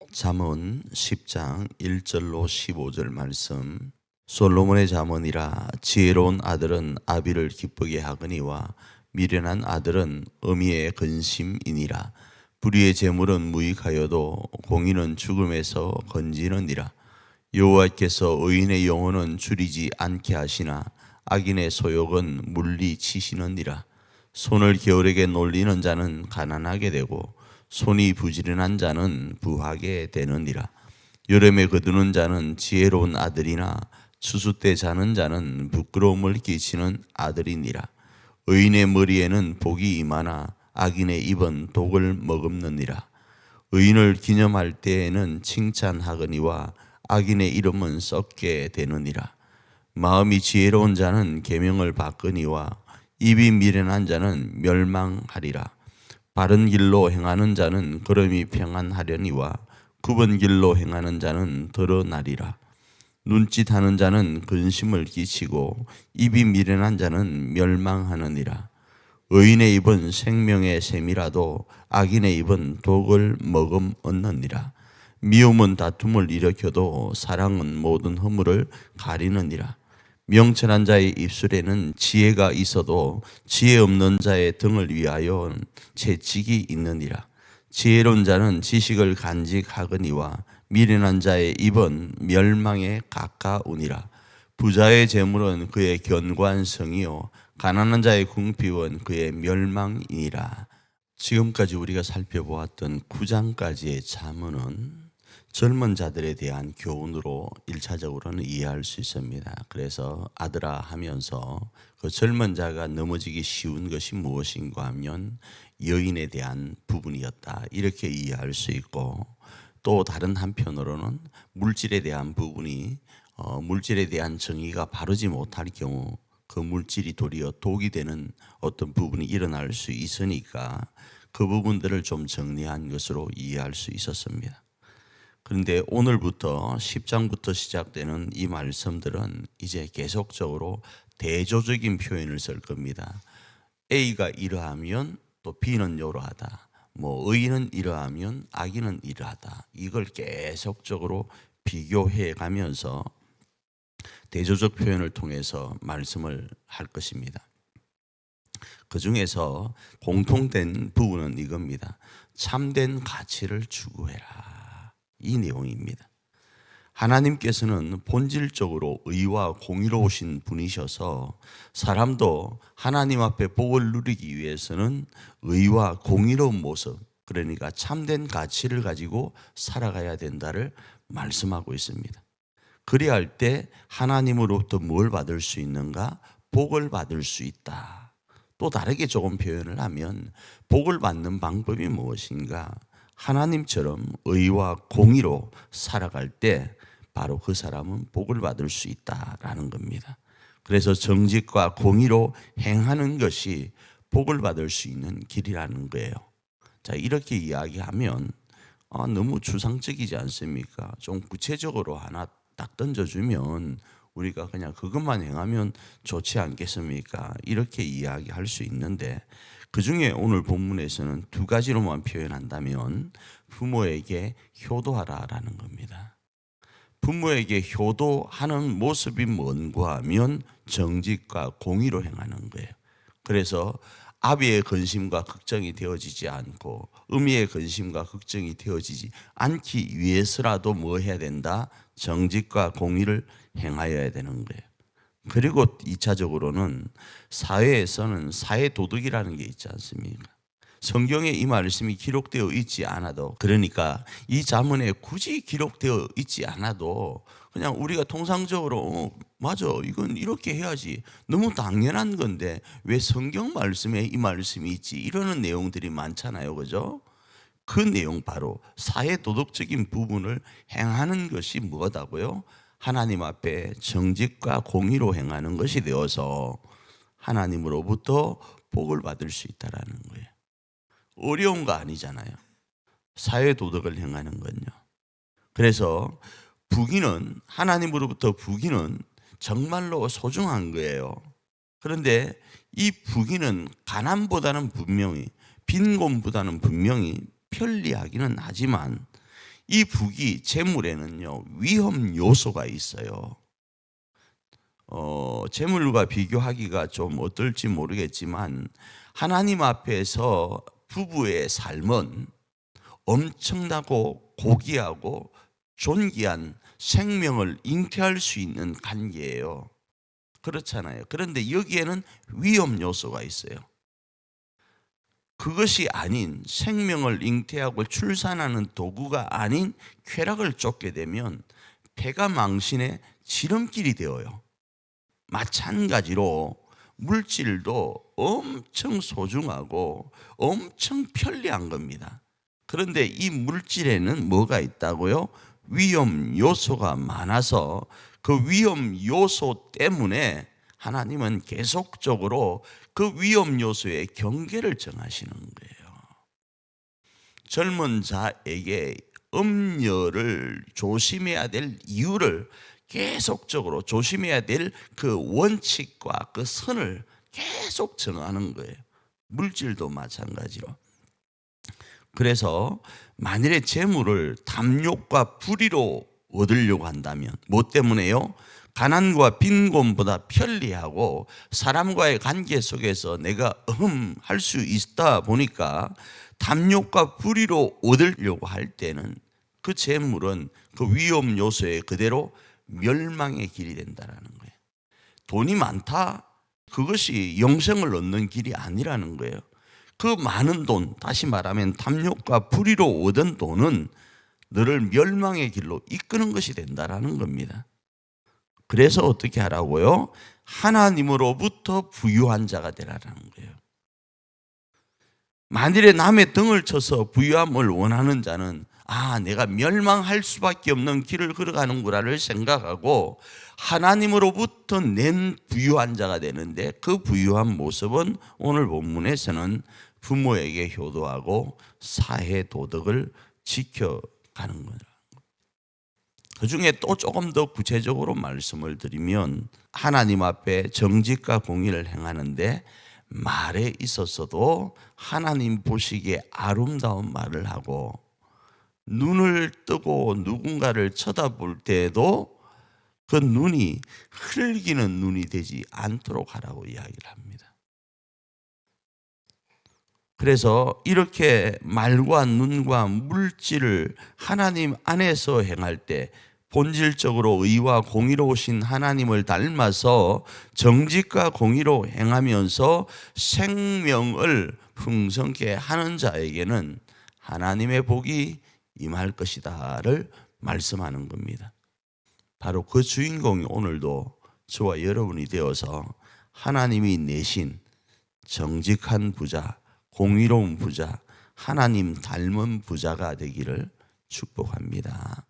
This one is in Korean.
잠언 10장 1절로 15절 말씀. 솔로몬의 잠언이라. 지혜로운 아들은 아비를 기쁘게 하거니와 미련한 아들은 어미의 근심이니라. 불의의 재물은 무익하여도 공의는 죽음에서 건지느니라. 여호와께서 의인의 영혼은 줄이지 않게 하시나 악인의 소욕은 물리치시느니라. 손을 게으르게 놀리는 자는 가난하게 되고 손이 부지런한 자는 부하게 되느니라. 여름에 거두는 자는 지혜로운 아들이나 추수 때 자는 자는 부끄러움을 끼치는 아들이니라. 의인의 머리에는 복이 임하나 악인의 입은 독을 머금느니라. 의인을 기념할 때에는 칭찬하거니와 악인의 이름은 썩게 되느니라. 마음이 지혜로운 자는 계명을 받거니와 입이 미련한 자는 멸망하리라. 바른 길로 행하는 자는 걸음이 평안하려니와 굽은 길로 행하는 자는 드러나리라. 눈짓하는 자는 근심을 끼치고 입이 미련한 자는 멸망하느니라. 의인의 입은 생명의 샘이라도 악인의 입은 독을 머금었느니라. 미움은 다툼을 일으켜도 사랑은 모든 허물을 가리느니라. 명철한 자의 입술에는 지혜가 있어도 지혜 없는 자의 등을 위하여 채찍이 있느니라. 지혜로운 자는 지식을 간직하거니와 미련한 자의 입은 멸망에 가까우니라. 부자의 재물은 그의 견고한성이요 가난한 자의 궁핍은 그의 멸망이니라. 지금까지 우리가 살펴보았던 9장까지의 잠언은 젊은 자들에 대한 교훈으로 1차적으로는 이해할 수 있습니다. 그래서 아들아 하면서 그 젊은 자가 넘어지기 쉬운 것이 무엇인가 하면 여인에 대한 부분이었다, 이렇게 이해할 수 있고, 또 다른 한편으로는 물질에 대한 부분이 물질에 대한 정의가 바르지 못할 경우 그 물질이 도리어 독이 되는 어떤 부분이 일어날 수 있으니까 그 부분들을 좀 정리한 것으로 이해할 수 있었습니다. 그런데 오늘부터 10장부터 시작되는 이 말씀들은 이제 계속적으로 대조적인 표현을 쓸 겁니다. A가 이러하면 또 B는 이러하다, 의인은 이러하면 악인은 이러하다, 이걸 계속적으로 비교해 가면서 대조적 표현을 통해서 말씀을 할 것입니다. 그 중에서 공통된 부분은 이겁니다. 참된 가치를 추구해라, 이 내용입니다. 하나님께서는 본질적으로 의와 공의로우신 분이셔서 사람도 하나님 앞에 복을 누리기 위해서는 의와 공의로운 모습, 그러니까 참된 가치를 가지고 살아가야 된다를 말씀하고 있습니다. 그래야 할 때 하나님으로부터 뭘 받을 수 있는가? 복을 받을 수 있다. 또 다르게 조금 표현을 하면 복을 받는 방법이 무엇인가? 하나님처럼 의와 공의로 살아갈 때 바로 그 사람은 복을 받을 수 있다라는 겁니다. 그래서 정직과 공의로 행하는 것이 복을 받을 수 있는 길이라는 거예요. 자, 이렇게 이야기하면 너무 추상적이지 않습니까? 좀 구체적으로 하나 딱 던져주면 우리가 그냥 그것만 행하면 좋지 않겠습니까? 이렇게 이야기할 수 있는데, 그 중에 오늘 본문에서는 두 가지로만 표현한다면 부모에게 효도하라라는 겁니다. 부모에게 효도하는 모습이 뭔가 하면 정직과 공의로 행하는 거예요. 그래서 아비의 근심과 걱정이 되어지지 않고 어미의 근심과 걱정이 되어지지 않기 위해서라도 뭐 해야 된다? 정직과 공의를 행하여야 되는 거예요. 그리고 2차적으로는 사회에서는 사회도덕이라는 게 있지 않습니까? 성경에 이 말씀이 기록되어 있지 않아도, 그러니까 이 잠언에 굳이 기록되어 있지 않아도 그냥 우리가 통상적으로 맞아, 이건 이렇게 해야지, 너무 당연한 건데 왜 성경 말씀에 이 말씀이 있지, 이러는 내용들이 많잖아요, 그죠? 그 내용, 바로 사회도덕적인 부분을 행하는 것이 뭐다고요? 하나님 앞에 정직과 공의로 행하는 것이 되어서 하나님으로부터 복을 받을 수 있다는 거예요. 어려운 거 아니잖아요, 사회도덕을 행하는 건요. 그래서 부귀는, 하나님으로부터 부귀는 정말로 소중한 거예요. 그런데 이 부귀는 가난보다는 분명히, 빈곤보다는 분명히 편리하기는 하지만 이 북이 재물에는요 위험 요소가 있어요. 재물과 비교하기가 좀 어떨지 모르겠지만 하나님 앞에서 부부의 삶은 엄청나고 고귀하고 존귀한 생명을 잉태할 수 있는 관계예요. 그렇잖아요. 그런데 여기에는 위험 요소가 있어요. 그것이 아닌 생명을 잉태하고 출산하는 도구가 아닌 쾌락을 쫓게 되면 패가 망신의 지름길이 되어요. 마찬가지로 물질도 엄청 소중하고 엄청 편리한 겁니다. 그런데 이 물질에는 뭐가 있다고요? 위험 요소가 많아서 그 위험 요소 때문에 하나님은 계속적으로 그 위험 요소의 경계를 정하시는 거예요. 젊은 자에게 음녀를 조심해야 될 이유를 계속적으로 조심해야 될 그 원칙과 그 선을 계속 정하는 거예요. 물질도 마찬가지로. 그래서 만일에 재물을 탐욕과 불의로 얻으려고 한다면 뭐 때문에요? 가난과 빈곤보다 편리하고 사람과의 관계 속에서 내가 할 수 있다 보니까 탐욕과 불의로 얻으려고 할 때는 그 재물은 그 위험 요소에 그대로 멸망의 길이 된다라는 거예요. 돈이 많다? 그것이 영생을 얻는 길이 아니라는 거예요. 그 많은 돈, 다시 말하면 탐욕과 불의로 얻은 돈은 너를 멸망의 길로 이끄는 것이 된다라는 겁니다. 그래서 어떻게 하라고요? 하나님으로부터 부유한 자가 되라는 거예요. 만일에 남의 등을 쳐서 부유함을 원하는 자는 내가 멸망할 수밖에 없는 길을 걸어가는구나를 생각하고 하나님으로부터 낸 부유한 자가 되는데 그 부유한 모습은 오늘 본문에서는 부모에게 효도하고 사회 도덕을 지켜가는 거다. 그 중에 또 조금 더 구체적으로 말씀을 드리면 하나님 앞에 정직과 공의를 행하는데 말에 있어서도 하나님 보시기에 아름다운 말을 하고 눈을 뜨고 누군가를 쳐다볼 때에도 그 눈이 흘기는 눈이 되지 않도록 하라고 이야기를 합니다. 그래서 이렇게 말과 눈과 물질을 하나님 안에서 행할 때 본질적으로 의와 공의로우신 하나님을 닮아서 정직과 공의로 행하면서 생명을 풍성케 하는 자에게는 하나님의 복이 임할 것이다를 말씀하는 겁니다. 바로 그 주인공이 오늘도 저와 여러분이 되어서 하나님이 내신 정직한 부자, 공의로운 부자, 하나님 닮은 부자가 되기를 축복합니다.